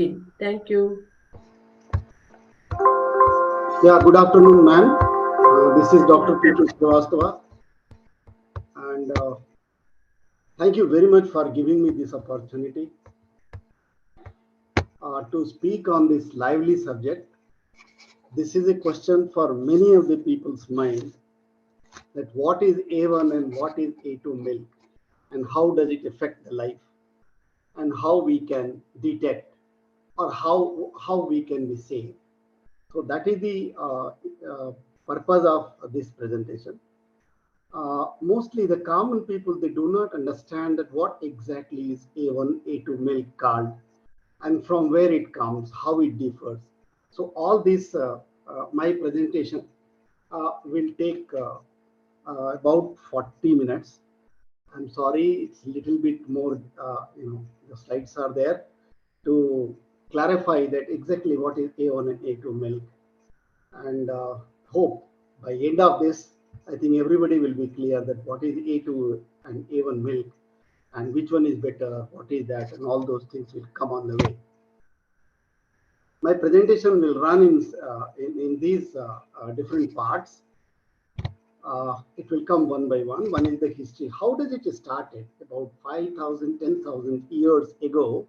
Thank you. Yeah, good afternoon, ma'am. This is Dr. PK Shrivastava, and thank you very much for giving me this opportunity to speak on this lively subject. This is a question for many of the people's mind that what is A1 and what is A2 milk, and how does it affect the life, and how we can detect, or how we can be saved. So that is the purpose of this presentation. Mostly the common people, they do not understand that what exactly is A1, A2 milk called, and from where it comes, how it differs. So all this, my presentation will take about 40 minutes. I'm sorry, it's a little bit more, the slides are there to clarify that exactly what is A1 and A2 milk. And hope by end of this, I think everybody will be clear that what is A2 and A1 milk and which one is better, what is that, and all those things will come on the way. My presentation will run in these different parts. It will come one by one. One is the history. How does it started? About 5,000, 10,000 years ago,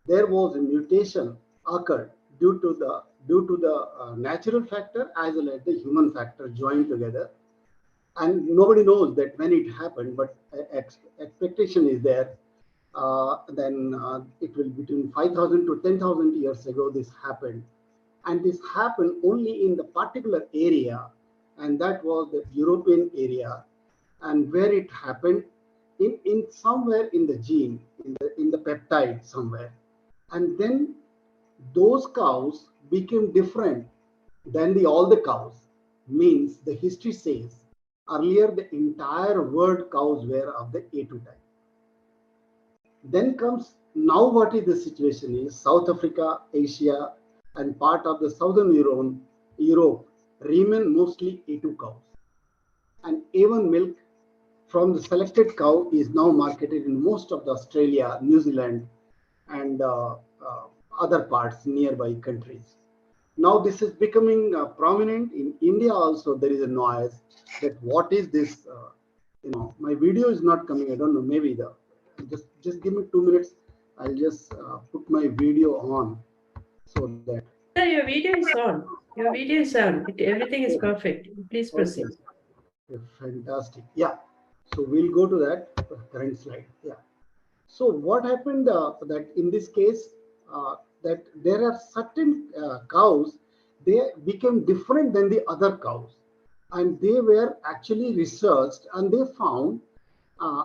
there was a mutation occurred due to the natural factor as well as the human factor joined together, and nobody knows that when it happened, but expectation is there. Then it will between 5,000 to 10,000 years ago this happened, and this happened only in the particular area, and that was the European area, and where it happened in somewhere in the gene, in the peptide somewhere, and then those cows became different than the all the cows. Means the history says earlier the entire world cows were of the A2 type. Then comes now what is the situation is South Africa, Asia, and part of the southern Europe remain mostly A2 cows. And A1 milk from the selected cow is now marketed in most of the Australia, New Zealand, and other parts nearby countries. Now this is becoming prominent in India also. There is a noise that what is this? My video is not coming. I don't know. Maybe the just give me 2 minutes. I'll just put my video on so that. Sir, your video is on. Your video is on. Everything is perfect. Please Okay. proceed. Okay, fantastic. Yeah. So we'll go to that current slide. Yeah. So what happened that in this case that there are certain cows, they became different than the other cows, and they were actually researched, and they found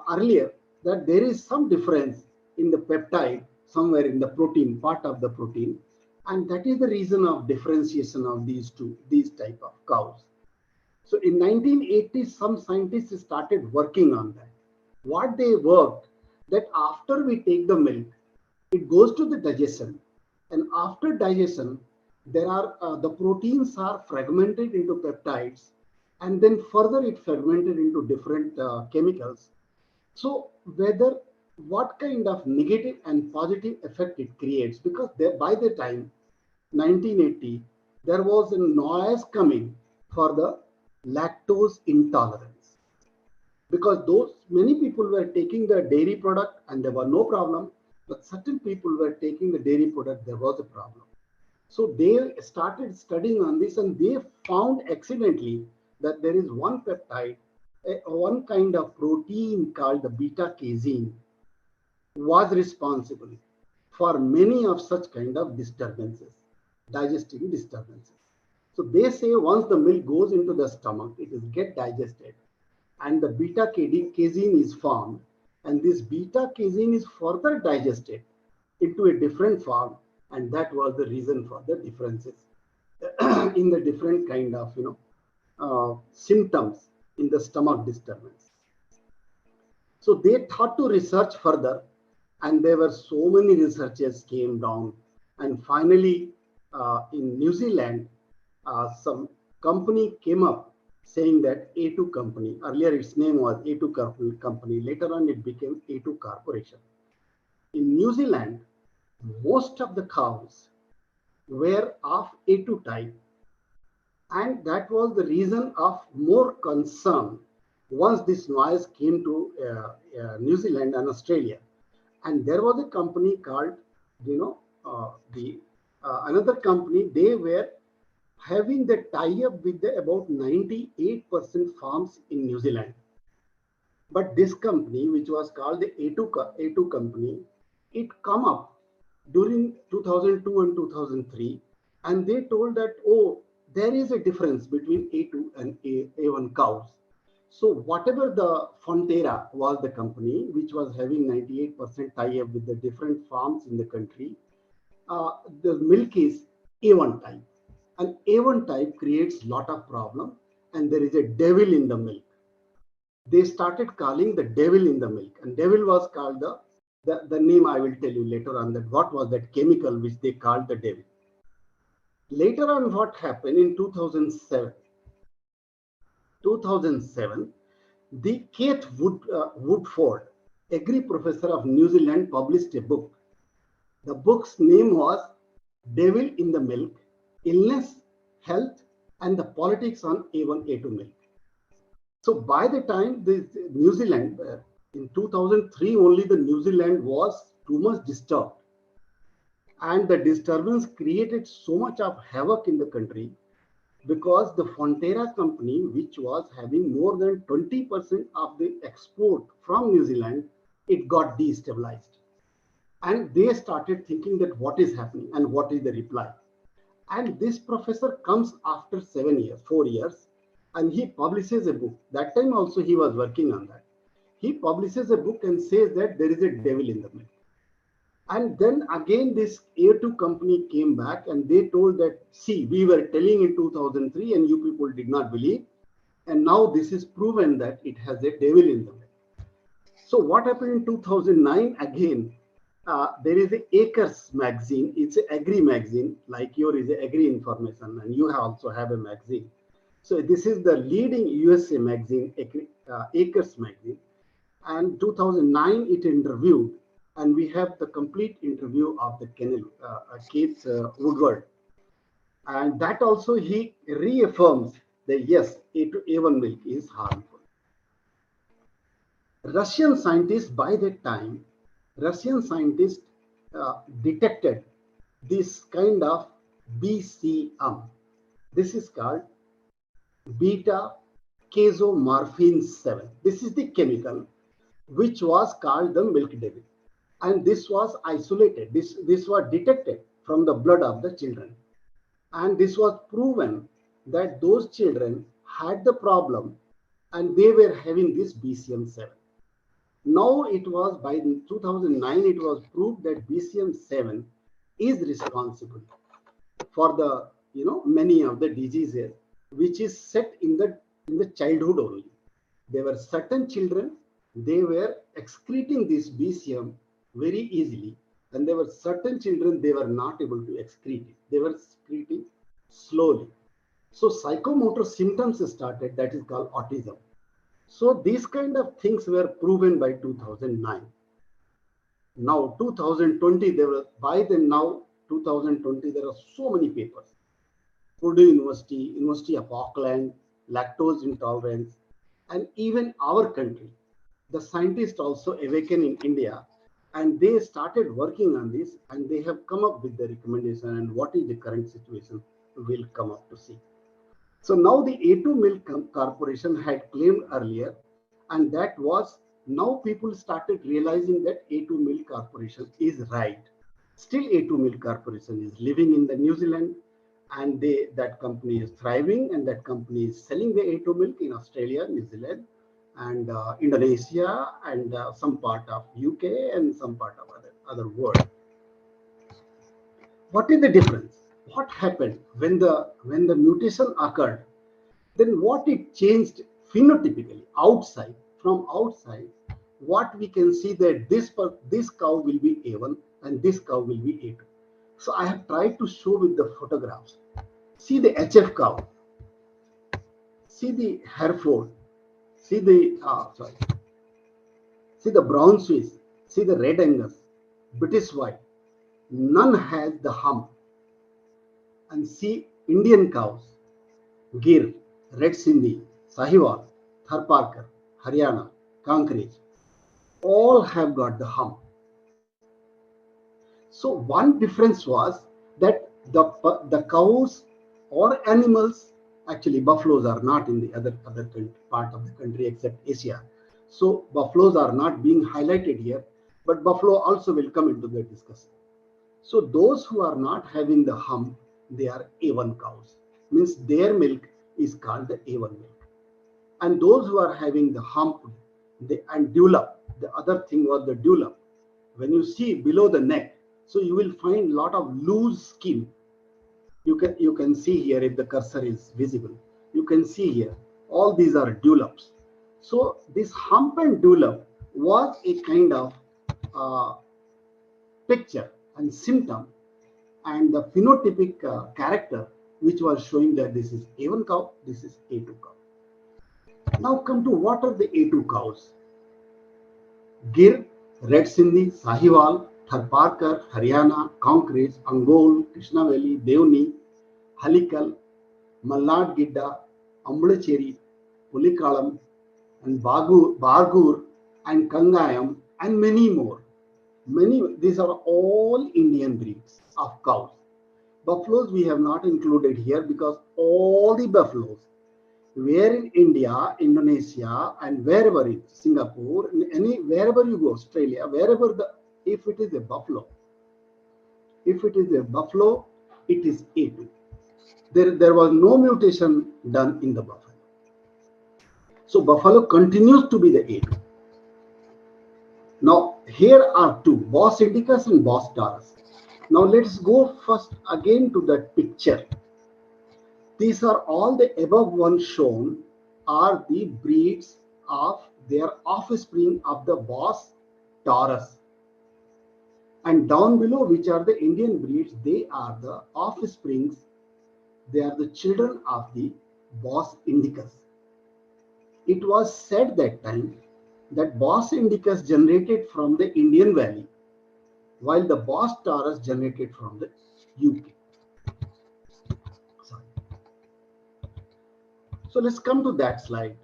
earlier that there is some difference in the peptide somewhere in the protein, part of the protein, and that is the reason of differentiation of these type of cows. So in 1980, some scientists started working on that. What they worked, that after we take the milk, it goes to the digestion, and after digestion, there are the proteins are fragmented into peptides, and then further it fragmented into different chemicals. So whether what kind of negative and positive effect it creates, because there, by the time 1980, there was a noise coming for the lactose intolerance, because those many people were taking the dairy product and there were no problem, but certain people were taking the dairy product, there was a problem. So they started studying on this, and they found accidentally that there is one peptide, one kind of protein called the beta casein was responsible for many of such kind of disturbances, digestive disturbances. So they say once the milk goes into the stomach, it is get digested, and the beta casein is formed, and this beta casein is further digested into a different form, and that was the reason for the differences in the different kind of symptoms in the stomach disturbance. So they thought to research further, and there were so many researchers came down, and finally in New Zealand, some company came up saying that A2 company, earlier its name was A2 company, later on it became A2 Corporation. In New Zealand, most of the cows were of A2 type, and that was the reason of more concern once this noise came to New Zealand and Australia. And there was a company called, the another company. They were having the tie-up with the about 98% farms in New Zealand. But this company, which was called the A2 company, it come up during 2002 and 2003, and they told that, oh, there is a difference between A2 and A1 cows. So whatever the Fonterra was the company, which was having 98% tie-up with the different farms in the country, the milk is A1 type. And A1 type creates lot of problem, and there is a devil in the milk. They started calling the devil in the milk, and devil was called the name I will tell you later on, that what was that chemical which they called the devil. Later on, what happened in 2007, the Kate Woodford, agri professor of New Zealand, published a book. The book's name was Devil in the Milk: Illness, Health, and the Politics on A1 A2 Milk. So by the time the New Zealand, in 2003 only, the New Zealand was too much disturbed, and the disturbance created so much of havoc in the country, because the Fonterra company, which was having more than 20% of the export from New Zealand, it got destabilized. And they started thinking that what is happening and what is the reply. And this professor comes after 7 years, 4 years, and he publishes a book. That time also he was working on that. He publishes a book and says that there is a devil in the milk. And then again, this A2 company came back and they told that, see, we were telling in 2003 and you people did not believe. And now this is proven that it has a devil in the milk. So what happened in 2009 again? There is a Acres magazine. It's an agri magazine, like your is a agri information, and you also have a magazine. So this is the leading USA magazine, Acres magazine. And 2009 it interviewed, and we have the complete interview of the Kate Woodward. And that also he reaffirms that yes, A1 milk is harmful. Russian scientists, by that time, Russian scientists detected this kind of BCM. This is called beta casomorphin 7. This is the chemical which was called the milk devil. And this was isolated. This was detected from the blood of the children. And this was proven that those children had the problem and they were having this BCM7. Now it was by 2009, it was proved that BCM7 is responsible for the many of the diseases which is set in the childhood only. There were certain children, they were excreting this BCM very easily, and there were certain children, they were not able to excrete it. They were excreting slowly. So psychomotor symptoms started, that is called autism. So these kind of things were proven by 2009. Now 2020, by then now 2020, there are so many papers. Purdue University, University of Auckland, lactose intolerance, and even our country. The scientists also awaken in India, and they started working on this, and they have come up with the recommendation, and what is the current situation will come up to see. So now the A2 Milk Corporation had claimed earlier, and that was, now people started realizing that A2 Milk Corporation is right. Still A2 Milk Corporation is living in the New Zealand, and that company is thriving, and that company is selling the A2 milk in Australia, New Zealand, and Indonesia, and some part of UK, and some part of other world. What is the difference? What happened when the mutation occurred? Then what it changed phenotypically outside, from outside, what we can see that this cow will be A1 and this cow will be A2. So I have tried to show with the photographs. See the HF cow, see the Hereford, see the see the brown Swiss, see the red Angus, British white. none has the hump. And see Indian cows, Gir, Red Sindhi, Sahiwal, Tharparkar, Haryana, Kankrej, all have got the hump. So one difference was that the cows or animals, actually buffaloes are not in the other part of the country except Asia. So buffaloes are not being highlighted here, but buffalo also will come into the discussion. So those who are not having the hump, they are A1 cows. Means their milk is called the A1 milk. And those who are having the hump, and dewlap, the other thing was the dewlap. When you see below the neck, so you will find lot of loose skin. You can see here, if the cursor is visible, you can see here all these are dewlaps. So this hump and dewlap was a kind of uh, picture and symptom and the phenotypic character which was showing that this is A1 cow, this is A2 cow. Now come to what are the A2 cows. Gir, Red Sindhi, Sahiwal, Tharparkar, Haryana, Kankrej, Angol, Krishna Valley, Devni, Halikal, Malnad Gidda, Ambulacheri, Pulikalam, and Bargur, and Kangayam, and many more. These are all Indian breeds of cows. Buffaloes we have not included here because all the buffaloes where in India, Indonesia, and wherever in Singapore, wherever you go, Australia, wherever if it is a buffalo, it is A2. There was no mutation done in the buffalo. So buffalo continues to be the A2. Now here are two, Bos indicus and Bos taurus. Now let's go first again to that picture. These are all the above ones shown are the breeds of their offspring of the Bos taurus. And down below, which are the Indian breeds, they are the offsprings, they are the children of the Bos indicus. It was said that time that Bos indicus generated from the Indian Valley, while the Bos taurus generated from the UK. So let's come to that slide.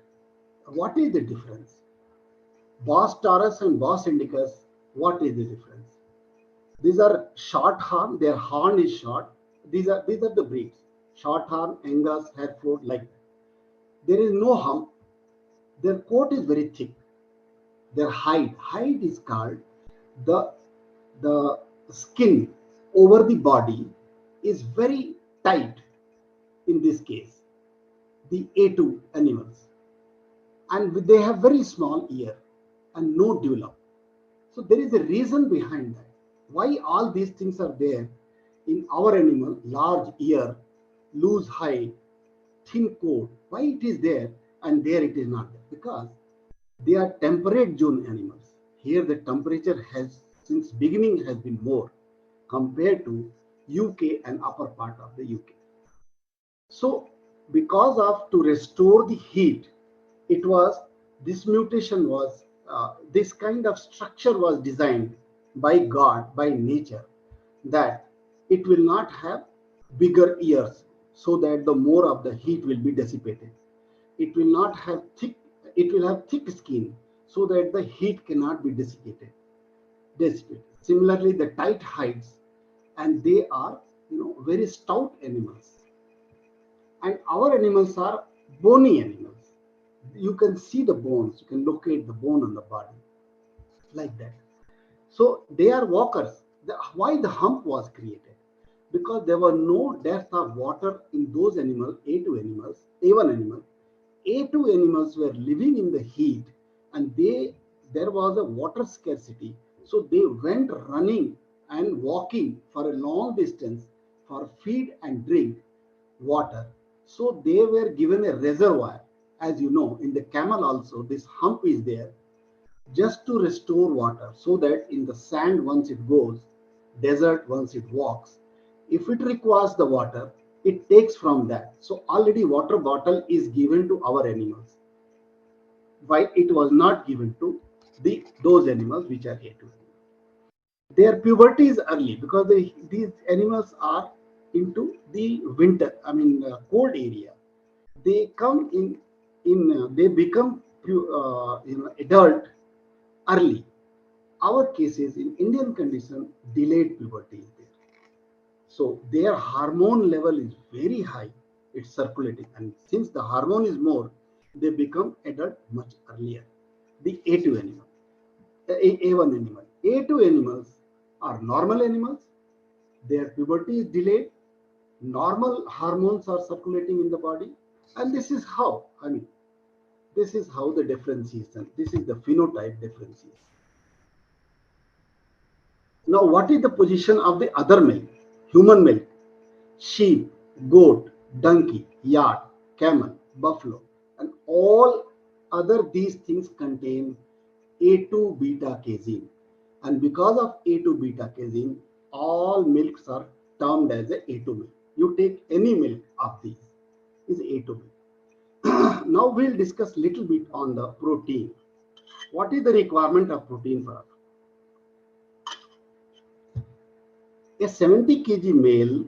What is the difference? Bos taurus and Bos indicus, what is the difference? These are short horn, their horn is short. These are the breeds. Short horn, Angus, Hereford, like that. There is no hump. Their coat is very thick. Their hide is called the skin over the body is very tight in this case, the A2 animals. And they have very small ear and no dewlap. So there is a reason behind that. Why all these things are there in our animal, large ear, loose hide, thin coat, why it is there and there it is not there? Because they are temperate zone animals. Here the temperature has since beginning has been more compared to UK and upper part of the UK. So because of to restore the heat, it was this mutation was this kind of structure was designed by God, by nature, that it will not have bigger ears so that the more of the heat will be dissipated. It will not have thick, it will have thick skin so that the heat cannot be dissipated. Similarly, the tight hides, and they are very stout animals. And our animals are bony animals. You can see the bones, you can locate the bone on the body like that. So they are walkers. Why the hump was created? Because there was no depth of water in those animals, A2 animals, A1 animals. A2 animals were living in the heat and there was a water scarcity. So they went running and walking for a long distance for feed and drink water. So they were given a reservoir. As you know, in the camel also, this hump is there just to restore water so that in the sand once it goes, desert once it walks, if it requires the water, it takes from that. So already water bottle is given to our animals. Why it was not given to those animals which are A2 animals. Their puberty is early because these animals are into the winter, I mean cold area. They come in they become adult early. Our cases in Indian condition, delayed puberty is there. So their hormone level is very high. It's circulating, and since the hormone is more, they become adult much earlier. The A2 animal, A1 animal, A2 animals are normal animals. Their puberty is delayed. Normal hormones are circulating in the body, and this is how. I mean, this is how the differentiation. This is the phenotype differentiation. Now, what is the position of the other milk? Human milk, sheep, goat, donkey, yard, camel, buffalo, and all other these things contain A2 beta casein. And because of A2 beta casein, all milks are termed as a A2 milk. You take any milk of these is A2 milk. Now we'll discuss little bit on the protein. What is the requirement of protein for us? A 70 kg male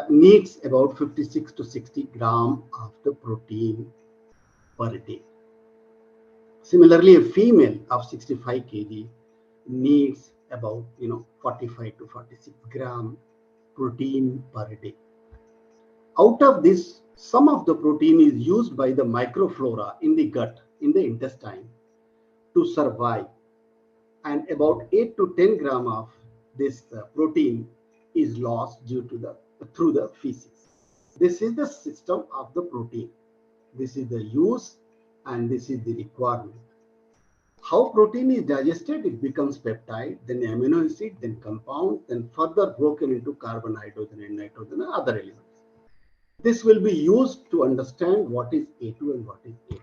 needs about 56 to 60 gram of the protein per day. Similarly, a female of 65 kg needs about 45 to 46 gram protein per day. Out of this, some of the protein is used by the microflora in the gut, in the intestine, to survive, and about 8 to 10 gram of this protein is lost due to the through the feces. This is the system of the protein. This is the use and this is the requirement. How protein is digested? It becomes peptide, then amino acid, then compound, then further broken into carbon, hydrogen, and nitrogen and other elements. This will be used to understand what is A2 and what is A2.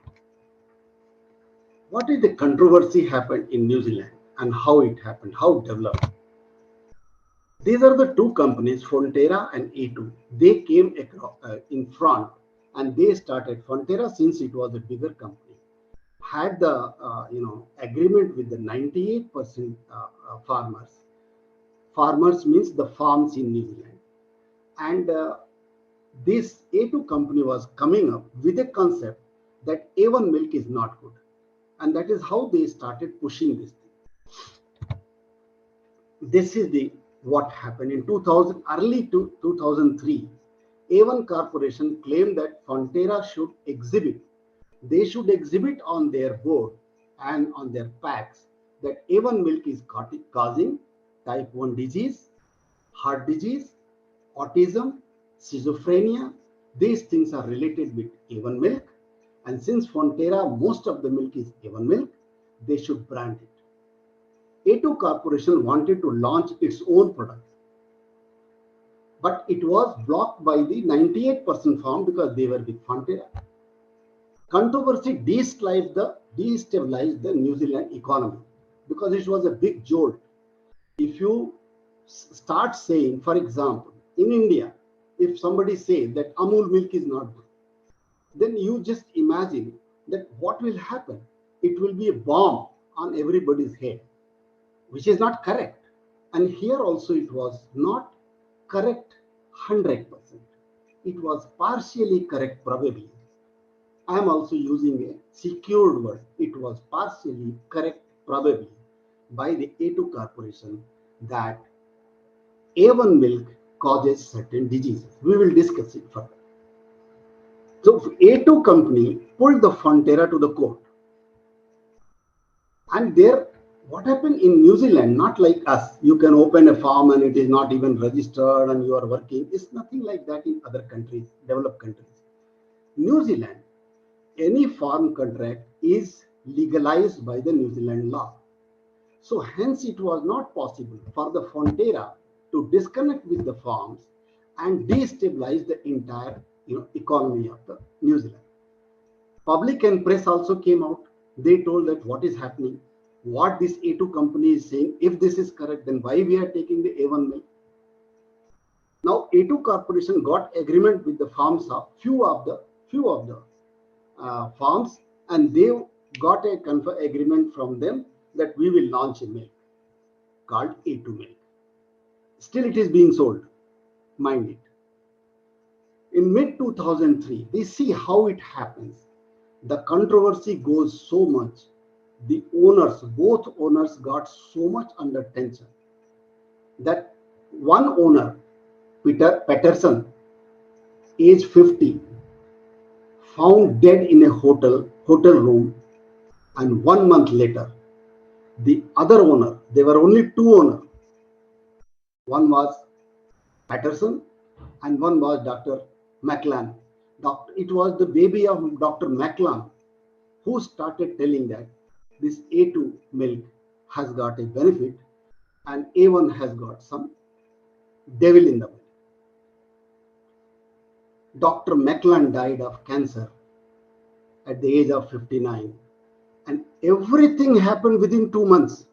What is the controversy happened in New Zealand and how it happened, how it developed? These are the two companies, Fonterra and A2. They came in front and they started. Fonterra, since it was a bigger company, had the agreement with the 98% farmers. Farmers means the farms in New Zealand, and this A2 company was coming up with a concept that A1 milk is not good, and that is how they started pushing this thing. This is the what happened in 2000, early to 2003. A1 Corporation claimed that Fonterra should exhibit. They should exhibit on their board and on their packs that A1 milk is causing type 1 disease, heart disease, autism, schizophrenia. These things are related with A1 milk. And since Fonterra, most of the milk is A1 milk, they should brand it. A2 Corporation wanted to launch its own product, but it was blocked by the 98% farm because they were with Fonterra. Controversy destabilized the New Zealand economy because it was a big jolt. If you start saying, for example, in India, if somebody says that Amul milk is not good, then you just imagine that what will happen. It will be a bomb on everybody's head, which is not correct. And here also it was not correct 100%. It was partially correct probably. I am also using a secured word. It was partially correct probably by the A2 Corporation that A1 milk causes certain diseases. We will discuss it further. So A2 company pulled the Fonterra to the court. And there, what happened in New Zealand, not like us, you can open a farm and it is not even registered and you are working. It's nothing like that in other countries, developed countries. New Zealand, any farm contract is legalized by the New Zealand law. So hence it was not possible for the Fonterra to disconnect with the farms and destabilize the entire economy of the New Zealand. Public and press also came out. They told that what is happening, what this A2 company is saying. If this is correct, then why we are taking the A1 milk? Now A2 Corporation got agreement with the farms of few of the farms, and they got a agreement from them that we will launch a milk. called A2 milk. Still it is being sold, mind it. In mid 2003, we see how it happens. The controversy goes so much. The owners, both owners got so much under tension that one owner, Peter Patterson, age 50, found dead in a hotel room, and 1 month later, the other owner, there were only two owners. One was Patterson and one was Dr. Maclan. It was the baby of Dr. Maclan who started telling that this A2 milk has got a benefit and A1 has got some devil in the milk. Dr. Maclan died of cancer at the age of 59, and everything happened within 2 months.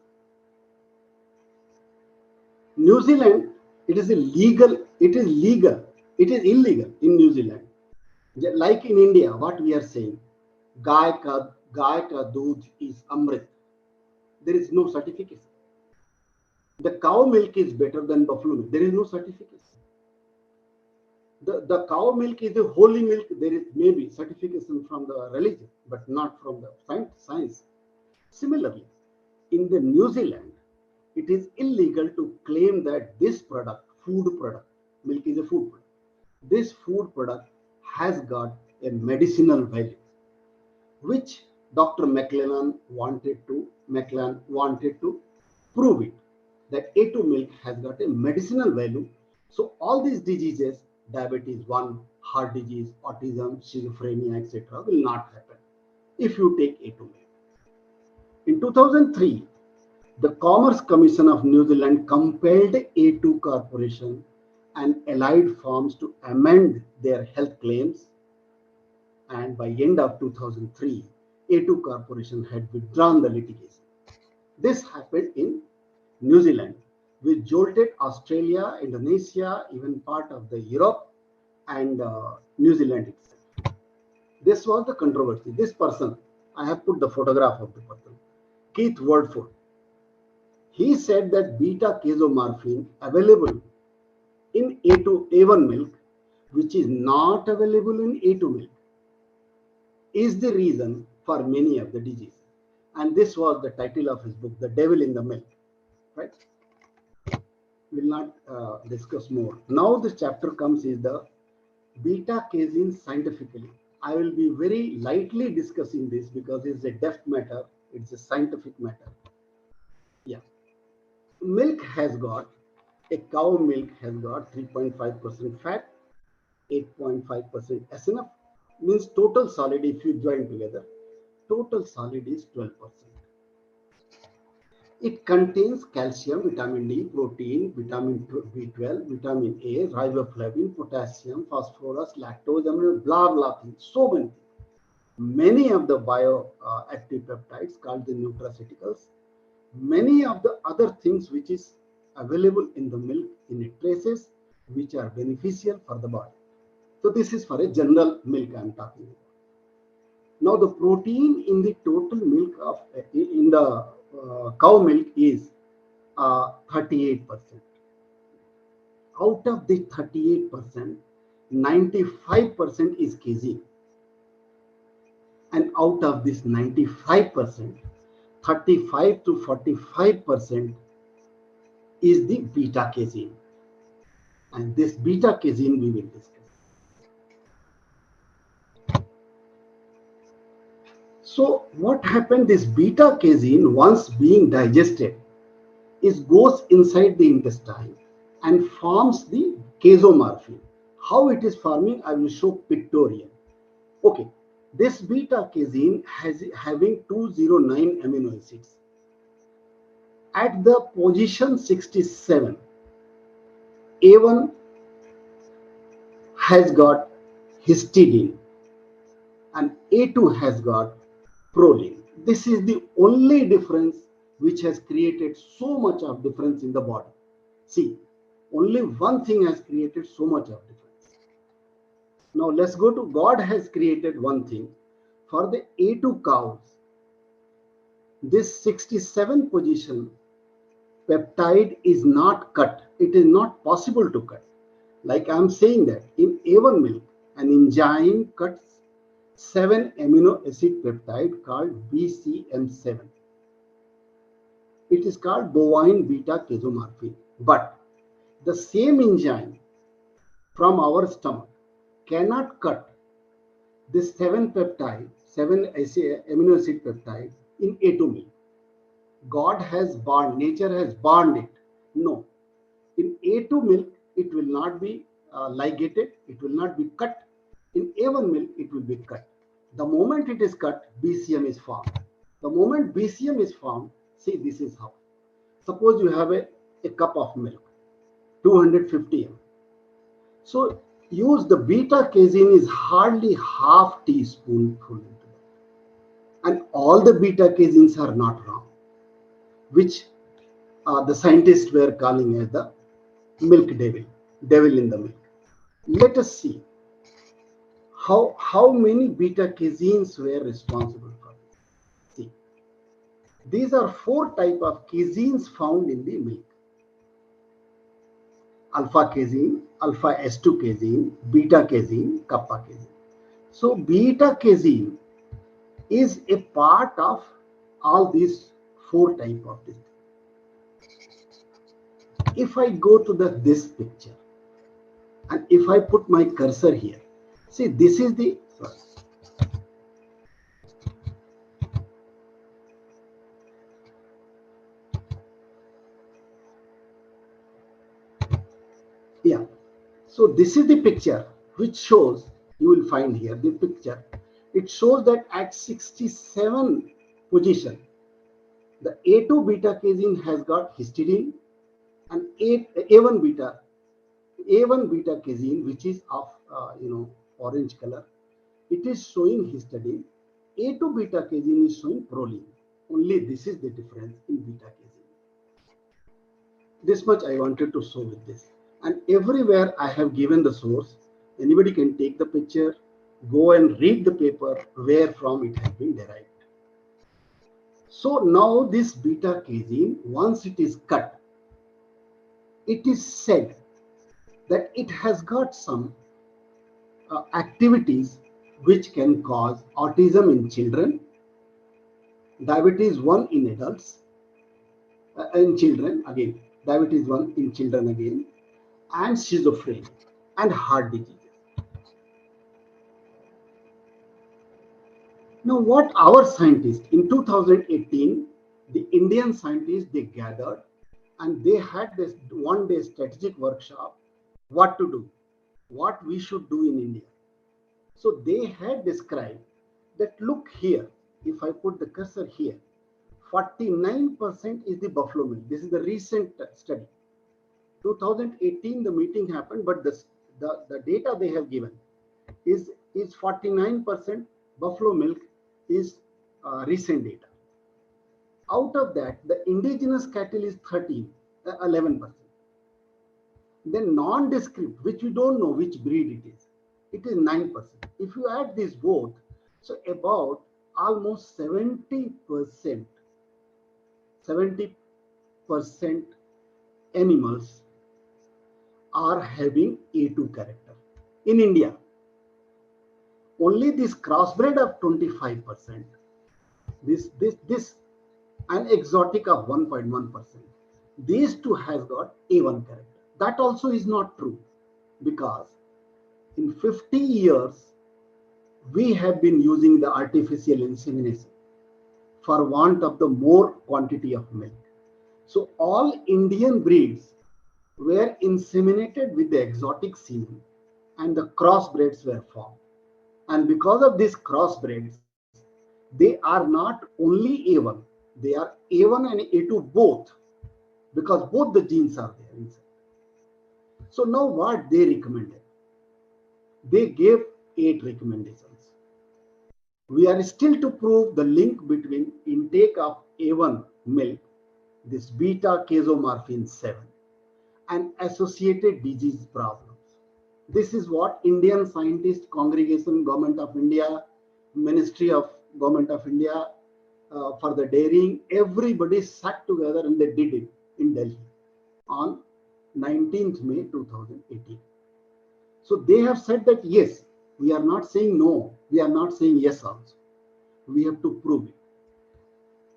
New Zealand, it is illegal in New Zealand. Like in India, what we are saying, गाय का दूध is amrit. There is no certification. The cow milk is better than buffalo milk. There is no certification. The cow milk is the holy milk. There is maybe certification from the religion, but not from the science. Similarly, in the New Zealand, it is illegal to claim that this product, food product, milk is a food product. This food product has got a medicinal value, which Dr. Maclan wanted to prove it, that A2 milk has got a medicinal value. So all these diseases, diabetes 1, heart disease, autism, schizophrenia, etc., will not happen if you take A2 milk. In 2003, the Commerce Commission of New Zealand compelled A2 Corporation and allied firms to amend their health claims, and by end of 2003, A2 Corporation had withdrawn the litigation. This happened in New Zealand, which jolted Australia, Indonesia, even part of the Europe and New Zealand itself. This was the controversy. This person, I have put the photograph of the person, Keith Wordford. He said that beta-casomorphin available in A1 milk, which is not available in A2 milk, is the reason for many of the diseases. And this was the title of his book, The Devil in the Milk. Right? We'll not discuss more. Now this chapter comes is the beta-casein scientifically. I will be very lightly discussing this because it's a depth matter. It's a scientific matter. Yeah. Milk has got, a cow milk has got 3.5% fat, 8.5% SNF, means total solid, if you join together, total solid is 12%. It contains calcium, vitamin D, protein, vitamin B12, vitamin A, riboflavin, potassium, phosphorus, lactose, blah, blah things, so many things. Many of the bioactive peptides called the nutraceuticals, many of the other things which is available in the milk in traces which are beneficial for the body. So this is for a general milk I am talking about. Now the protein in the total milk of in the cow milk is 38%. Out of the 38%, 95% is casein. And out of this 95%, 35 to 45% is the beta casein. And this beta casein we will discuss. So what happened, this beta casein, once being digested, goes inside the intestine and forms the casomorphin. How it is forming, I will show pictorial. Okay, this beta casein having 209 amino acids. At the position 67, A1 has got histidine and A2 has got proline. This is the only difference which has created so much of difference in the body. See, only one thing has created so much of difference. Now let's go to God has created one thing. For the A2 cows, this 67 position peptide is not cut. It is not possible to cut. Like I'm saying that in A1 milk, an enzyme cuts 7 amino acid peptide called BCM7. It is called bovine beta casomorphin. But the same enzyme from our stomach cannot cut this 7 amino acid peptide in A2 milk. God has born, nature has born it. No, in A2 milk, it will not be ligated, it will not be cut. In A1 milk, it will be cut. The moment it is cut, BCM is formed. The moment BCM is formed, see, this is how. Suppose you have a cup of milk, 250 ml. So use the beta casein is hardly half teaspoonful into that. And all the beta caseins are not wrong, which the scientists were calling as the milk devil in the milk. Let us see how many beta caseins were responsible for this. See, these are 4 types of caseins found in the milk: alpha casein, alpha S2 casein, beta casein, kappa casein. So beta casein is a part of all these 4 types of this. If I go to this picture, and if I put my cursor here, see, this is the, sorry. Yeah. So this is the picture which shows, you will find here the picture. It shows that at 67 position, the A2 beta casein has got histidine, and A1 beta casein, which is of orange color, it is showing histidine. A2 beta casein is showing proline. Only this is the difference in beta casein. This much I wanted to show with this. And everywhere I have given the source. Anybody can take the picture, go and read the paper where from it has been derived. So now this beta casein, once it is cut, it is said that it has got some activities which can cause autism in children, diabetes 1 in adults, in children again, diabetes 1 in children again, and schizophrenia and heart disease. Now, what our scientists in 2018, the Indian scientists, they gathered and they had this one-day strategic workshop, what to do, what we should do in India. So they had described that, look here, if I put the cursor here, 49% is the buffalo milk. This is the recent study. 2018, the meeting happened, but the data they have given is 49% buffalo milk is recent data. Out of that, the indigenous cattle is 11%. Then nondescript, which we don't know which breed it is 9%. If you add these both, so about almost 70% animals are having A2 character in India. Only this crossbred of 25%, this an exotic of 1.1%. These two has got A1 character. That also is not true, because in 50 years we have been using the artificial insemination for want of the more quantity of milk. So all Indian breeds were inseminated with the exotic semen and the crossbreds were formed. And because of these crossbreds, they are not only A1, they are A1 and A2 both, because both the genes are there inside. So now what they recommended? They gave 8 recommendations. We are still to prove the link between intake of A1 milk, this beta casomorphin 7, and associated disease problems. This is what Indian Scientist Congregation, Government of India, Ministry of Government of India, for the dairying, everybody sat together and they did it. in Delhi on 19th May 2018. So they have said that yes, we are not saying no, we are not saying yes also. We have to prove it.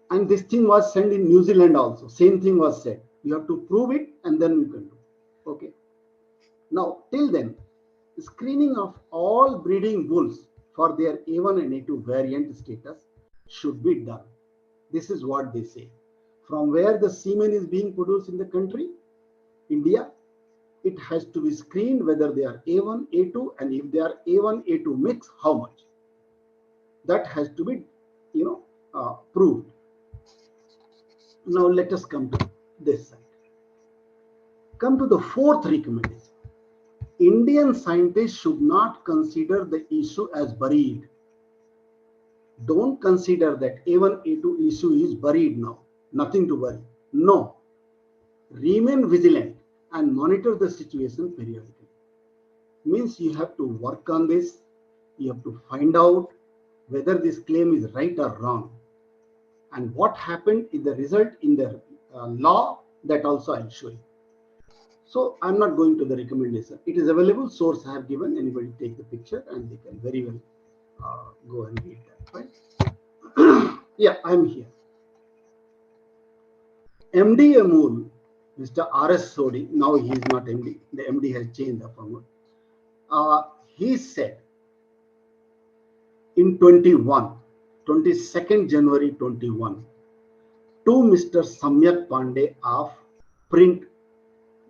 And this thing was sent in New Zealand also. Same thing was said. You have to prove it and then you can do. Okay. Now, till then, screening of all breeding bulls for their A1 and A2 variant status should be done. This is what they say. From where the semen is being produced in the country, India, it has to be screened whether they are A1, A2, and if they are A1, A2 mix, how much. That has to be, proved. Now let us come to this side. Come to the fourth recommendation. Indian scientists should not consider the issue as buried. Don't consider that A1, A2 issue is buried now. Nothing to worry. No. Remain vigilant and monitor the situation periodically. Means you have to work on this. You have to find out whether this claim is right or wrong. And what happened is the result in the law, that also I'll show you. So I'm not going to the recommendation. It is available, source I have given. Anybody take the picture and they can very well go and read that, right? Yeah, I'm here. MD Amul, Mr. R.S. Sodi, now he is not MD. The MD has changed the format. He said in 22nd January 21, to Mr. Samyak Pandey of print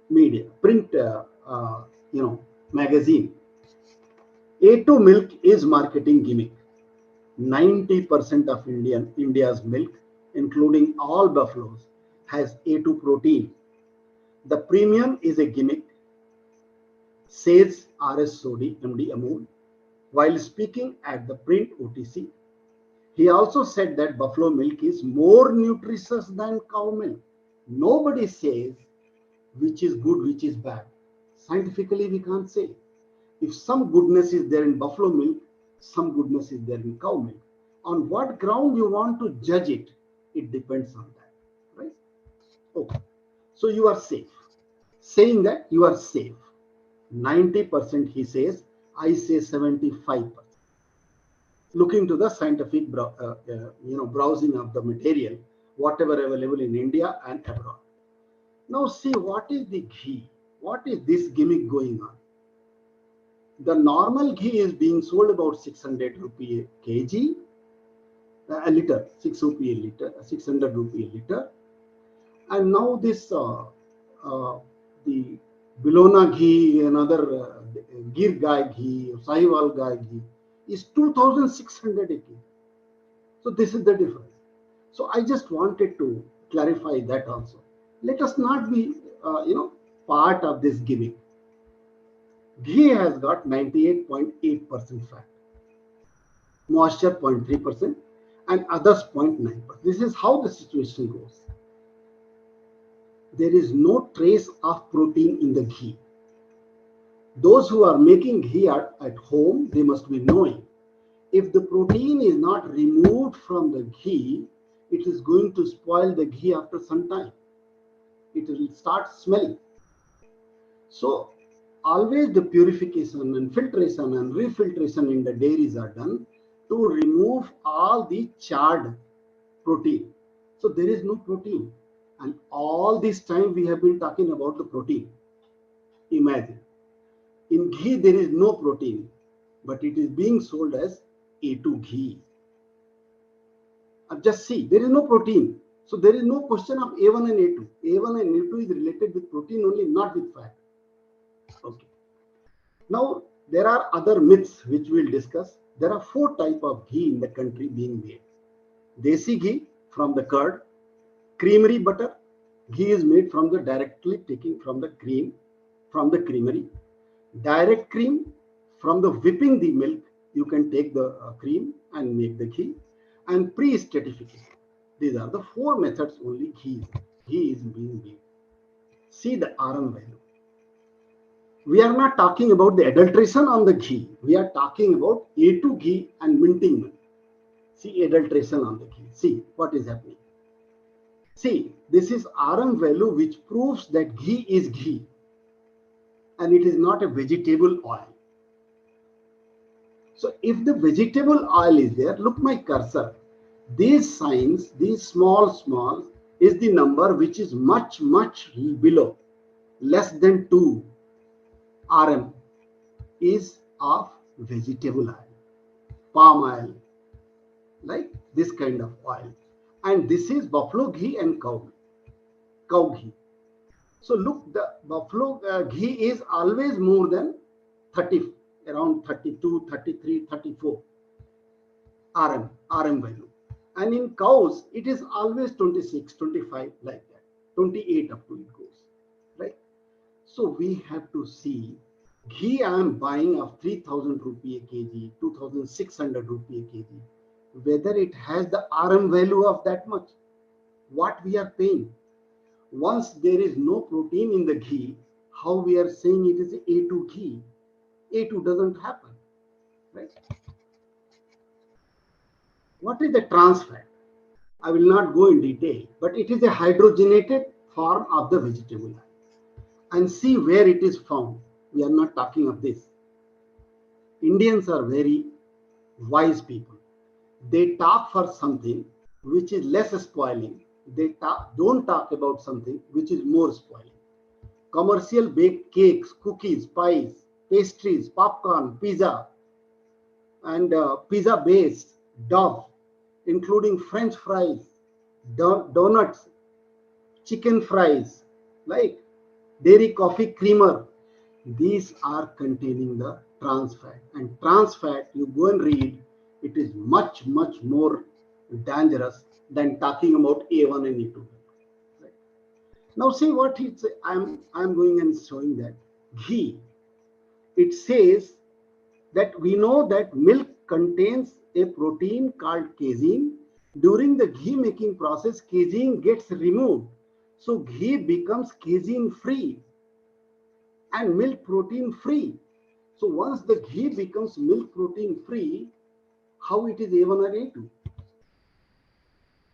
media, print magazine, A2 milk is marketing gimmick. 90% of India's milk, including all buffaloes, has A2 protein. The premium is a gimmick, says R.S. Sodi, MD Amul, while speaking at the print OTC. He also said that buffalo milk is more nutritious than cow milk. Nobody says which is good, which is bad. Scientifically, we can't say. If some goodness is there in buffalo milk, some goodness is there in cow milk. On what ground you want to judge it, it depends on that, right? Okay. So you are safe. Saying that you are safe. 90% he says, I say 75%. Looking to the scientific browsing of the material, whatever available in India and abroad. Now see, what is the ghee? What is this gimmick going on? The normal ghee is being sold about 600 rupee a kg, a liter, 6 rupee a liter, 600 rupee a liter. And now this, the Bilona ghee, another Gir Gai ghee, Sahiwal Gai ghee is 2,600 a kg. So this is the difference. So I just wanted to clarify that also. Let us not be, part of this gimmick. Ghee has got 98.8% fat, moisture 0.3%, and others 0.9%. This is how the situation goes. There is no trace of protein in the ghee. Those who are making ghee at home, they must be knowing. If the protein is not removed from the ghee, it is going to spoil the ghee after some time. It will start smelling. So always the purification and filtration and refiltration in the dairies are done to remove all the charred protein. So there is no protein. And all this time we have been talking about the protein. Imagine. In ghee there is no protein, but it is being sold as A2 ghee. Just see, there is no protein. So there is no question of A1 and A2. A1 and A2 is related with protein only, not with fat. Okay. Now, there are other myths which we'll discuss. There are 4 types of ghee in the country being made. Desi ghee from the curd, creamery butter. Ghee is made from the directly taking from the cream, from the creamery. Direct cream, from the whipping the milk, you can take the cream and make the ghee. And pre-stratification. These are the 4 methods only ghee is being made. See the RM value. We are not talking about the adulteration on the ghee. We are talking about A2 ghee and minting milk. See adulteration on the ghee. See what is happening. See, This is RM value which proves that ghee is ghee and it is not a vegetable oil. So if the vegetable oil is there, look my cursor. These signs, these small, is the number which is much below, less than 2 RM is of vegetable oil, palm oil, like this kind of oil. And this is buffalo ghee and cow ghee. So look, the buffalo ghee is always more than 30, around 32, 33, 34 RM value. And in cows, it is always 26, 25, like that. 28 up to it goes, right? So we have to see ghee I am buying of 3,000 rupee a kg, 2,600 rupee a kg, whether it has the RM value of that much, what we are paying. Once there is no protein in the ghee, how we are saying it is A2 ghee? A2 doesn't happen, right? What is the trans fat? I will not go in detail, but it is a hydrogenated form of the vegetable oil. And see where it is found. We are not talking of this. Indians are very wise people. They talk for something which is less spoiling. They don't talk about something which is more spoiling. Commercial baked cakes, cookies, pies, pastries, popcorn, pizza, and pizza base, Dove, including French fries, donuts, chicken fries, like dairy coffee creamer. These are containing the trans fat. And trans fat, you go and read, it is much more dangerous than talking about A1 and A2. Right? Now see what it's. I'm going and showing that ghee. It says that we know that milk contains a protein called casein. During the ghee making process, casein gets removed. So ghee becomes casein free and milk protein free. So once the ghee becomes milk protein free, how it is A1 or A2?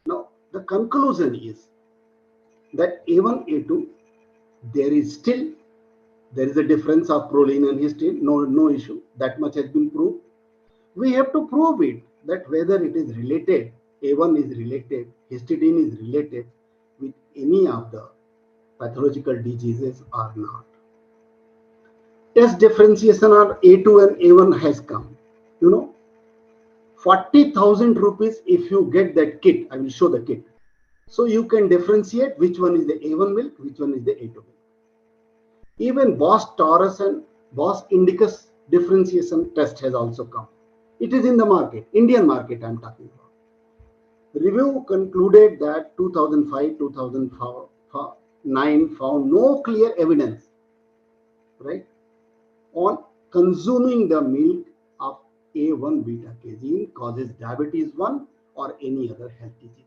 Now the conclusion is that A1, A2, there is a difference of proline and histidine, no issue. That much has been proved. We have to prove it, that whether it is related, A1 is related, histidine is related with any of the pathological diseases or not. Test differentiation of A2 and A1 has come. 40,000 rupees if you get that kit. I will show the kit. So you can differentiate which one is the A1 milk, which one is the A2 milk. Even Bos Taurus and Bos Indicus differentiation test has also come. It is in the market, Indian market I am talking about. Review concluded that 2005, 2009 found no clear evidence, right, on consuming the milk of A1 beta casein causes diabetes 1 or any other health disease.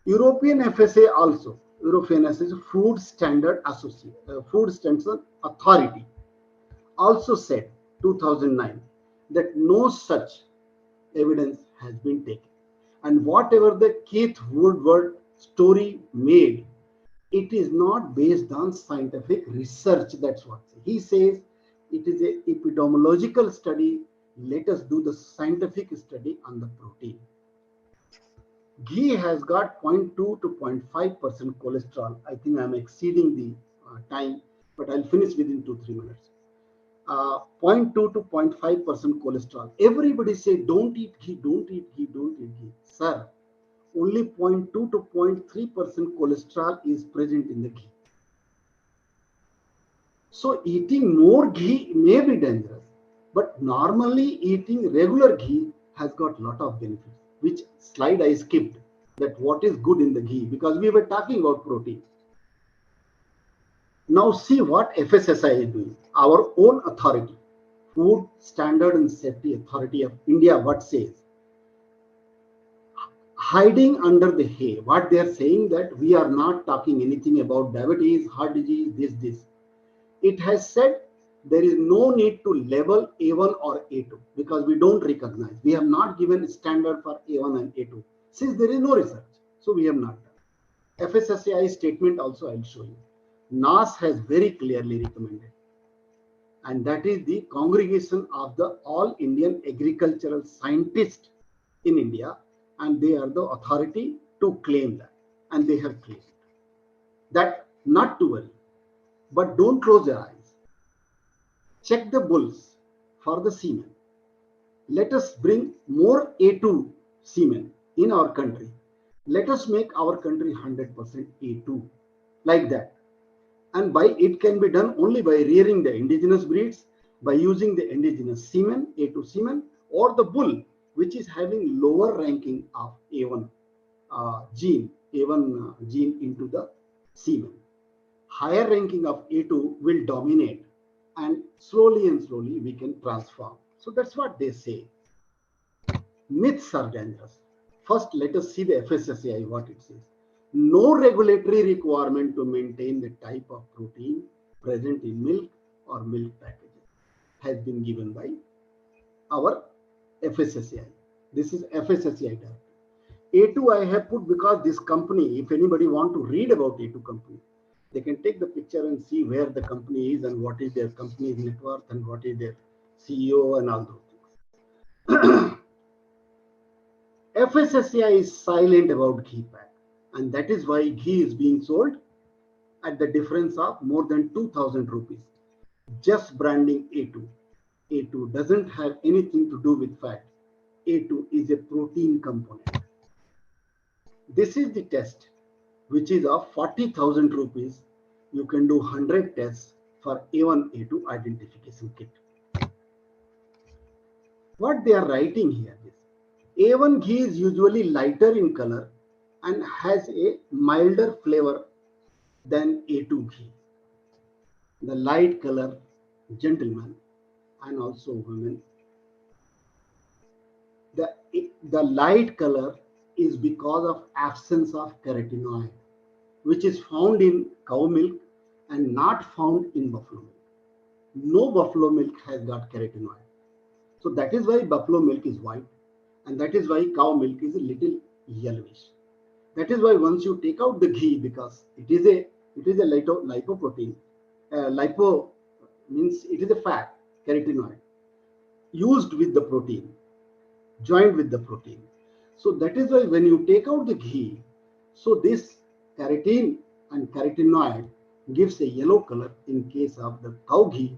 European FSA also, European FSA Food Standard Authority also said 2009 that no such evidence has been taken. And whatever the Keith Woodward story made, it is not based on scientific research. That's what he says. It is a epidemiological study. Let us do the scientific study on the protein. Ghee has got 0.2 to 0.5% cholesterol. I think I'm exceeding the time, but I'll finish within 2-3 minutes. 0.2 to 0.5% cholesterol. Everybody say don't eat ghee, don't eat ghee, don't eat ghee. Sir, only 0.2 to 0.3% cholesterol is present in the ghee. So eating more ghee may be dangerous, but normally eating regular ghee has got lot of benefits, which slide I skipped, that what is good in the ghee, because we were talking about protein. Now see what FSSAI is doing, our own authority, Food Standard and Safety Authority of India, what says? Hiding under the hay, what they are saying that we are not talking anything about diabetes, heart disease, this. It has said there is no need to label A1 or A2 because we don't recognize. We have not given a standard for A1 and A2 since there is no research. So we have not done. FSSAI statement also I'll show you. NAS has very clearly recommended, and that is the Congregation of the All Indian Agricultural Scientists in India, and they are the authority to claim that, and they have claimed that. Not to worry, but don't close your eyes. Check the bulls for the semen. Let us bring more A2 semen in our country. Let us make our country 100% A2, like that. And by it can be done only by rearing the indigenous breeds, by using the indigenous semen, A2 semen, or the bull, which is having lower ranking of A1 gene, A1 gene into the semen. Higher ranking of A2 will dominate, and slowly we can transform. So that's what they say. Myths are dangerous. First, let us see the FSSAI, what it says. No regulatory requirement to maintain the type of protein present in milk or milk packages has been given by our FSSAI. This is FSSAI data. A2 I have put because this company, if anybody want to read about A2 company, they can take the picture and see where the company is and what is their company's net worth and what is their CEO and all those things. FSSAI is silent about ghee pack, and that is why ghee is being sold at the difference of more than 2,000 rupees. Just branding A2. A2 doesn't have anything to do with fat. A2 is a protein component. This is the test, which is of 40,000 rupees. You can do 100 tests for A1, A2 identification kit. What they are writing here is A1 ghee is usually lighter in color and has a milder flavor than A2 ghee. The light color, gentlemen and also women, the light color is because of absence of carotenoid, which is found in cow milk and not found in buffalo milk. No buffalo milk has got carotenoid. So that is why buffalo milk is white, and that is why cow milk is a little yellowish. That is why once you take out the ghee, because it is a lipoprotein, lipo means it is a fat, carotenoid, used with the protein, joined with the protein. So that is why when you take out the ghee, so this carotene and carotenoid gives a yellow color in case of the cow ghee,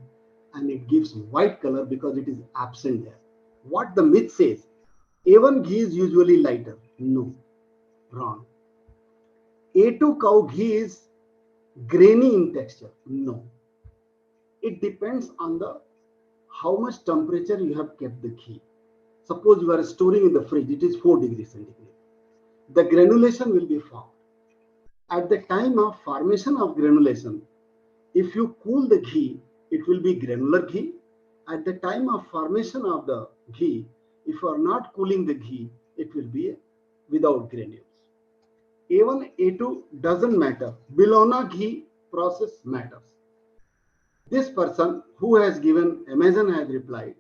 and it gives white color because it is absent there. What the myth says, A1 ghee is usually lighter. No, wrong. A2 cow ghee is grainy in texture. No. It depends on the how much temperature you have kept the ghee. Suppose you are storing in the fridge, it is 4 degrees centigrade. The granulation will be formed. At the time of formation of granulation, if you cool the ghee, it will be granular ghee. At the time of formation of the ghee, if you are not cooling the ghee, it will be without granules. A1, A2 doesn't matter. Bologna ghee process matters. This person who has given, Amazon has replied,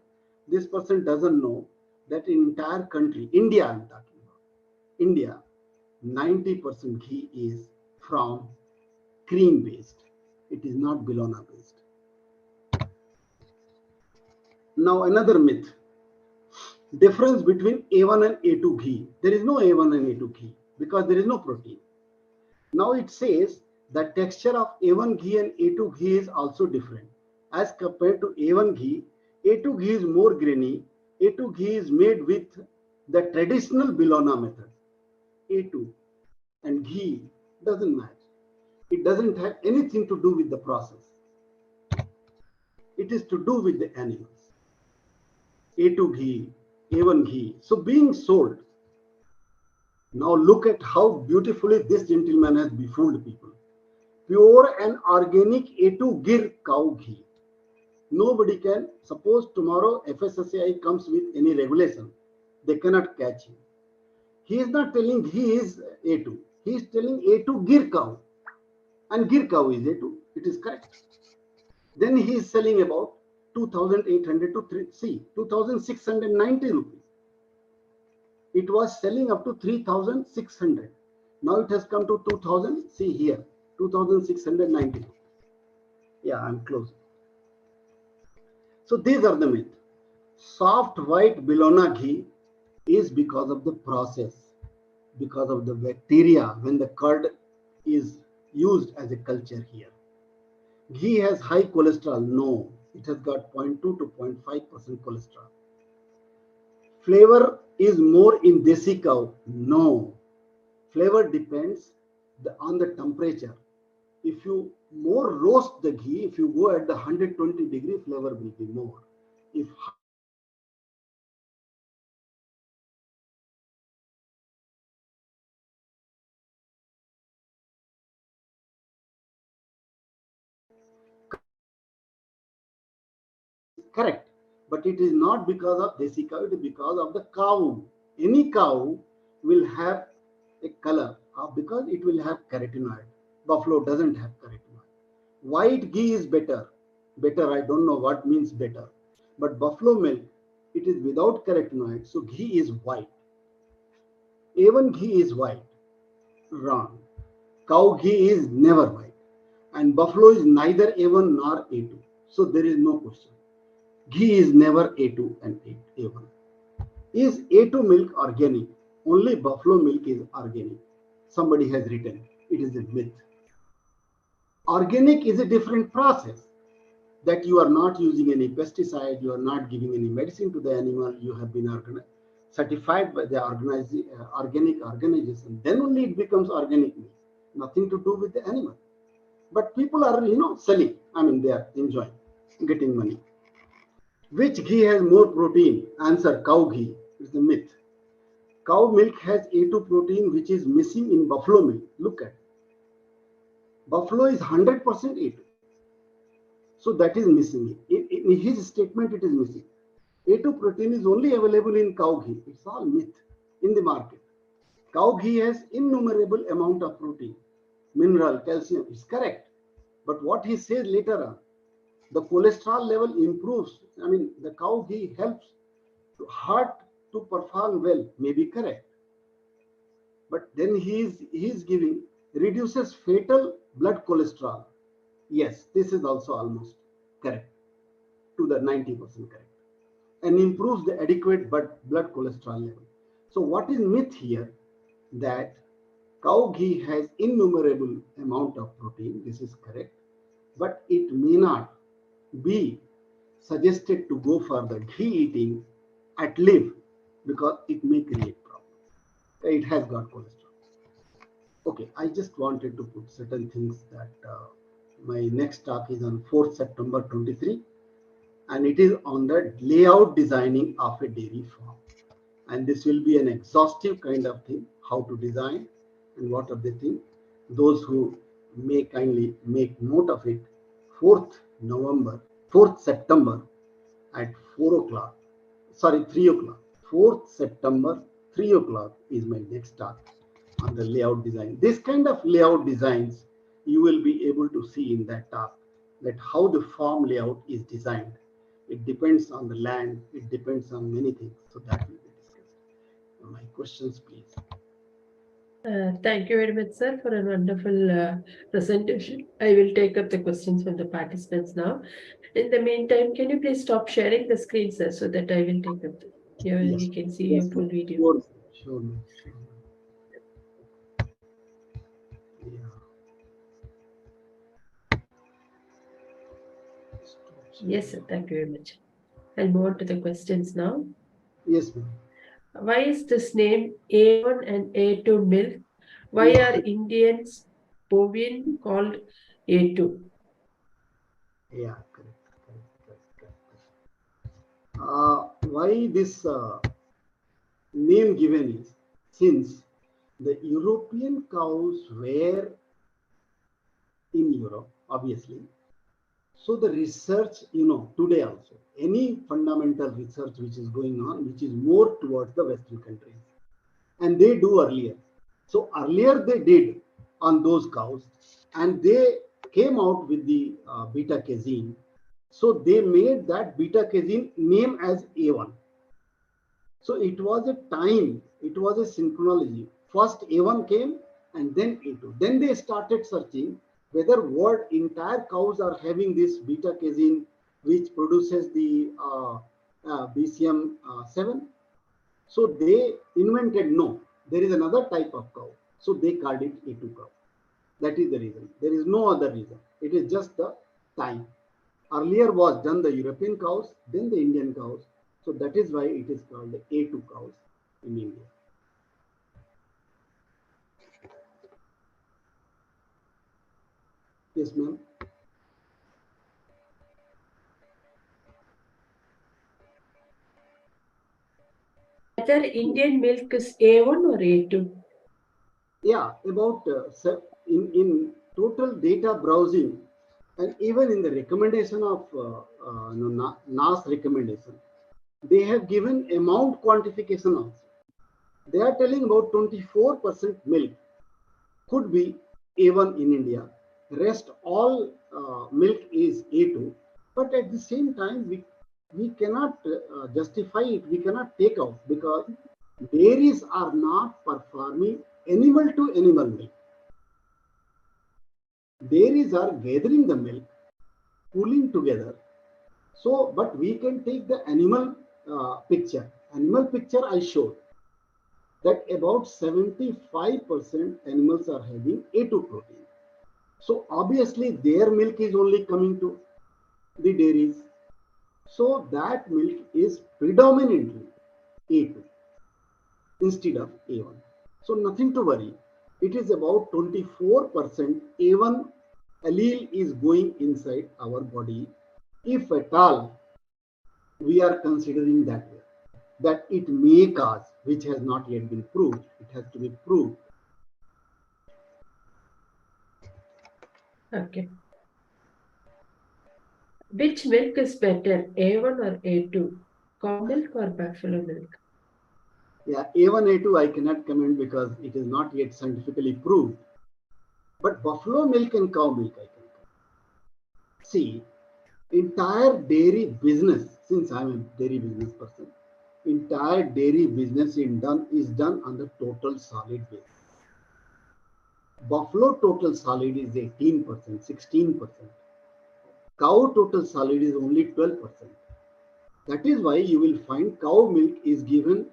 this person doesn't know that in entire country, India I'm talking about, India, 90% ghee is from cream based. It is not bologna based. Now another myth. Difference between A1 and A2 ghee. There is no A1 and A2 ghee because there is no protein. Now it says the texture of A1 ghee and A2 ghee is also different. As compared to A1 ghee, A2 ghee is more grainy. A2 ghee is made with the traditional bologna method. A2 and ghee doesn't match. It doesn't have anything to do with the process. It is to do with the animals. A2 ghee, A1 ghee. So being sold. Now look at how beautifully this gentleman has befooled people. Pure and organic A2 Gir cow ghee. Nobody can, suppose tomorrow FSSAI comes with any regulation, they cannot catch him. He is not telling he is A2. He is telling A2 Gir cow. And Gir cow is A2. It is correct. Then he is selling about 2,800 to 2,690 rupees. It was selling up to 3,600. Now it has come to 2000. See here, 2690. Yeah, I'm close. So these are the myth. Soft white Bologna ghee is because of the process, because of the bacteria when the curd is used as a culture here. Ghee has high cholesterol. No, it has got 0.2 to 0.5% cholesterol. Flavor is more in desi cow. No, flavor depends on the temperature. If you more roast the ghee, if you go at the 120 degree, flavor will be more. If correct, but it is not because of desi cow, it is because of the cow. Any cow will have a color because it will have carotenoid. Buffalo doesn't have carotenoid. White ghee is better. Better, I don't know what means better. But buffalo milk, it is without carotenoid, so ghee is white. Even ghee is white. Wrong. Cow ghee is never white. And buffalo is neither A1 nor A2. So there is no question. Ghee is never A2 and A1. Is A2 milk organic? Only buffalo milk is organic. Somebody has written. It is a myth. Organic is a different process that you are not using any pesticide, you are not giving any medicine to the animal, you have been certified by the organic organization. Then only it becomes organic meat. Nothing to do with the animal. But people are, selling. I mean, they are enjoying, getting money. Which ghee has more protein? Answer, cow ghee. It's the myth. Cow milk has A2 protein, which is missing in buffalo milk. Look at it. Buffalo is 100% A2. So that is missing. In his statement, it is missing. A2 protein is only available in cow ghee. It's all myth in the market. Cow ghee has innumerable amount of protein, mineral, calcium. It's correct. But what he says later on, the cholesterol level improves. I mean, the cow ghee helps to heart to perform well. May be correct. But then he is giving reduces fatal blood cholesterol. Yes, this is also almost correct to the 90% correct, and improves the adequate blood cholesterol level. So what is myth here? That cow ghee has innumerable amount of protein. This is correct, but it may not be suggested to go for the ghee eating at live because it may create problems. It has got cholesterol. Okay, I just wanted to put certain things that my next talk is on 4th September 23, and it is on the layout designing of a dairy farm. And this will be an exhaustive kind of thing, how to design and what are the things. Those who may kindly make note of it. 4th September at 4 o'clock, sorry, 3 o'clock. 4th September, 3 o'clock is my next talk on the layout design. This kind of layout designs you will be able to see in that talk, that how the farm layout is designed. It depends on the land, it depends on many things. So that will be discussed. My questions, please. Thank you very much, sir, for a wonderful presentation. I will take up the questions from the participants now. In the meantime, can you please stop sharing the screen, sir, so that I will take up here Yes, we can see yes, your full video. sure, sure, sure. Yeah. Yes, sir, thank you very much. I'll move on to the questions now. Yes, ma'am. Why is this name A1 and A2 milk? Why Yeah, are Indians bovine called A2? yeah, correct. Why this name given is since the European cows were in Europe, obviously. So the research, today also, any fundamental research which is going on, which is more towards the Western countries, and they do earlier. So earlier they did on those cows, and they came out with the beta casein. So they made that beta casein name as A1. So it was a time, it was a synchronology. First A1 came, and then A2. Then they started searching whether what entire cows are having this beta casein, which produces the BCM 7. So they invented no, there is another type of cow. So they called it A2 cow. That is the reason. There is no other reason. It is just the time. Earlier was done the European cows, then the Indian cows. So that is why it is called the A2 cows in India. Yes, ma'am. Whether Indian milk is A1 or A2? Yeah, about in total data browsing, and even in the recommendation of NAS recommendation, they have given amount quantification also. They are telling about 24% milk could be A1 in India. Rest all milk is A2. But at the same time, we cannot justify it. We cannot take out because dairies are not performing animal to animal milk. Dairies are gathering the milk, pooling together. So, but we can take the animal picture. Animal picture I showed that about 75% animals are having A2 protein. So obviously their milk is only coming to the dairies. So that milk is predominantly A2 instead of A1. So nothing to worry. It is about 24% A1 allele is going inside our body, if at all we are considering that way. That it may cause, which has not yet been proved, it has to be proved. Okay. Which milk is better, A1 or A2? Cow milk or buffalo milk? Yeah, A1, A2 I cannot comment because it is not yet scientifically proved. But buffalo milk and cow milk I can comment. See, entire dairy business, since I'm a dairy business person, entire dairy business is done on the total solid basis. Buffalo total solid is 18%, 16%. Cow total solid is only 12%. That is why you will find cow milk is given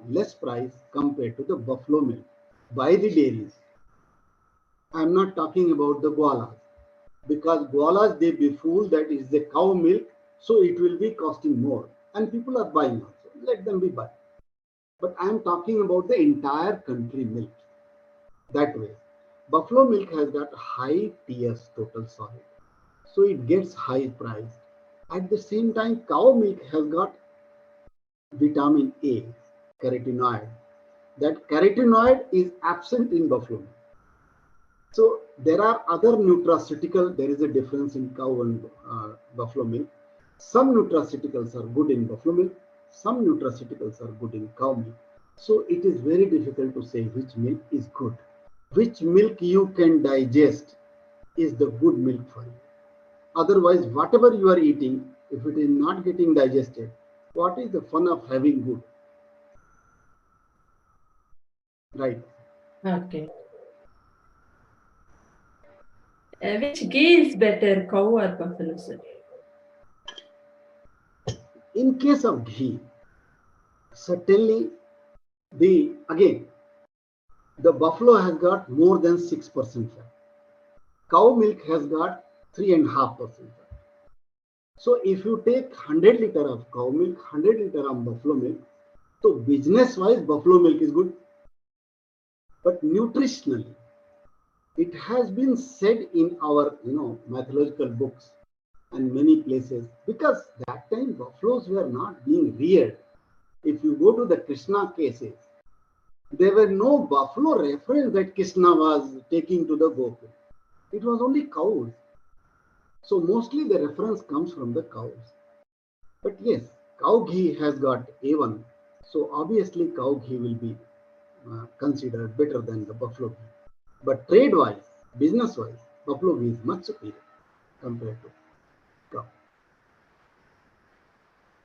less price compared to the buffalo milk by the dairies. I'm not talking about the goalas because goalas they befool that is the cow milk, so it will be costing more, and people are buying also. Let them be buy. But I'm talking about the entire country milk that way. Buffalo milk has got high TS total solid, so it gets high price. At the same time, cow milk has got vitamin A, carotenoid. That carotenoid is absent in buffalo milk. So there are other nutraceutical. There is a difference in cow and buffalo milk. Some nutraceuticals are good in buffalo milk. Some nutraceuticals are good in cow milk. So it is very difficult to say which milk is good. Which milk you can digest is the good milk for you. Otherwise, whatever you are eating, if it is not getting digested, what is the fun of having good? Right. Okay. Which ghee is better, cow or buffalo, sir? In case of ghee, certainly the buffalo has got more than 6% fat. Cow milk has got 3.5% fat. So if you take 100 liter of cow milk, 100 liter of buffalo milk, so business wise buffalo milk is good. But nutritionally, it has been said in our mythological books and many places because that time buffaloes were not being reared. If you go to the Krishna cases, there were no buffalo reference that Krishna was taking to the Gokul. It was only cows. So mostly the reference comes from the cows. But yes, cow ghee has got A1. So obviously cow ghee will be considered better than the buffalo ghee. But trade wise, business wise, buffalo ghee is much superior compared to cow.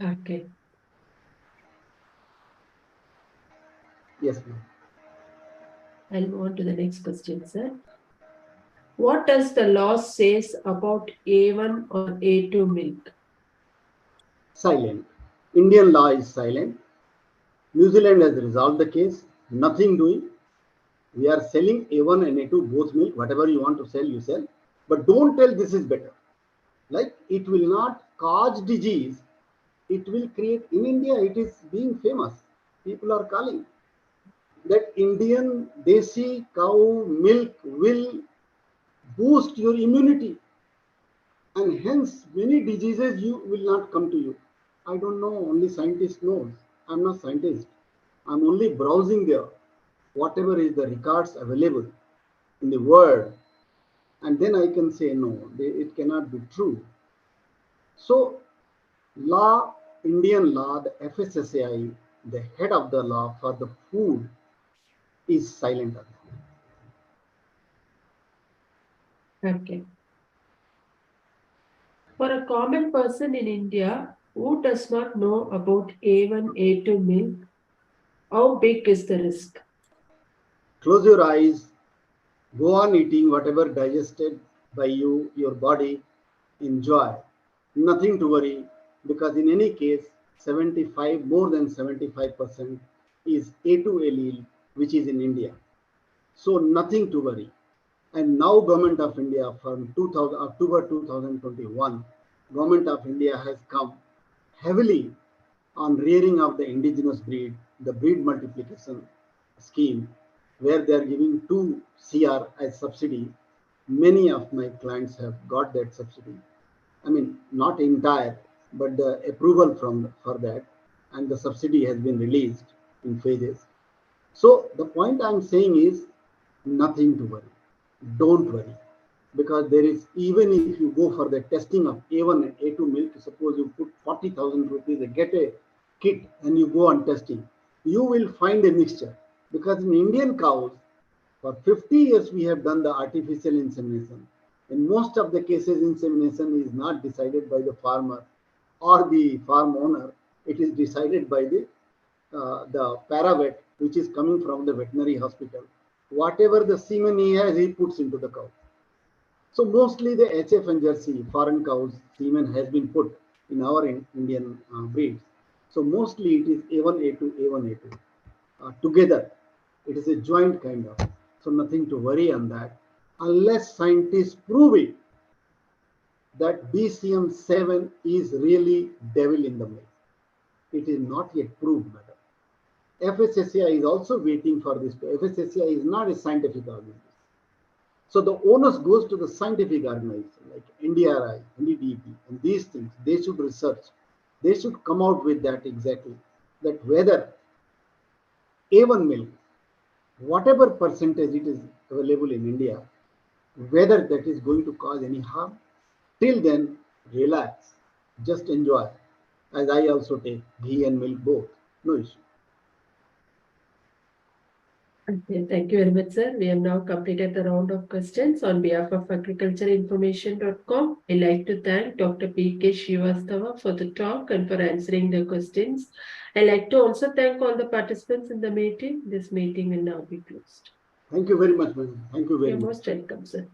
Okay. Yes, ma'am. I'll move on to the next question, sir. What does the law says about A1 or A2 milk? Silent. Indian law is silent. New Zealand has resolved the case. Nothing doing. We are selling A1 and A2 both milk. Whatever you want to sell, you sell. But don't tell this is better. Like, it will not cause disease. It will create. In India, it is being famous. People are calling that Indian desi cow milk will boost your immunity, and hence many diseases you will not come to you. I don't know, only scientist knows. I'm not scientist. I'm only browsing there, whatever is the records available in the world, and then I can say no, it cannot be true. So law, Indian law, the FSSAI, the head of the law for the food, is silent on that. Okay. For a common person in India who does not know about A1, A2 milk, how big is the risk? Close your eyes, go on eating whatever digested by you, your body, enjoy. Nothing to worry, because in any case, 75, more than 75% is A2 allele, which is in India. So nothing to worry. And now Government of India from October 2021, Government of India has come heavily on rearing of the indigenous breed, the breed multiplication scheme, where they are giving 2 CR as subsidy. Many of my clients have got that subsidy. I mean, not entire, but the approval for that, and the subsidy has been released in phases. So the point I'm saying is nothing to worry. Don't worry, because there is, even if you go for the testing of A1 and A2 milk, suppose you put 40,000 rupees and get a kit and you go on testing, you will find a mixture, because in Indian cows for 50 years we have done the artificial insemination. In most of the cases, insemination is not decided by the farmer or the farm owner. It is decided by the paravet, which is coming from the veterinary hospital. Whatever the semen he has, he puts into the cow. So mostly the HF and Jersey foreign cows semen has been put in our Indian breeds. So mostly it is A1, A2, A1, A2 together. It is a joint kind of. So nothing to worry on that, unless scientists prove it that BCM7 is really devil in the milk. It is not yet proved, madam. FSSAI is also waiting for this. FSSAI is not a scientific organization. So the onus goes to the scientific organization like NDRI, NDDP, and these things. They should research. They should come out with that exactly, that whether A1 milk, whatever percentage it is available in India, whether that is going to cause any harm. Till then, relax, just enjoy. As I also take ghee and milk both, no issue. Okay, thank you very much, sir. We have now completed the round of questions. On behalf of agricultureinformation.com, I'd like to thank Dr. PK Shrivastava for the talk and for answering the questions. I'd like to also thank all the participants in the meeting. This meeting will now be closed. Thank you very much, madam. Thank you very You're much. most welcome, sir.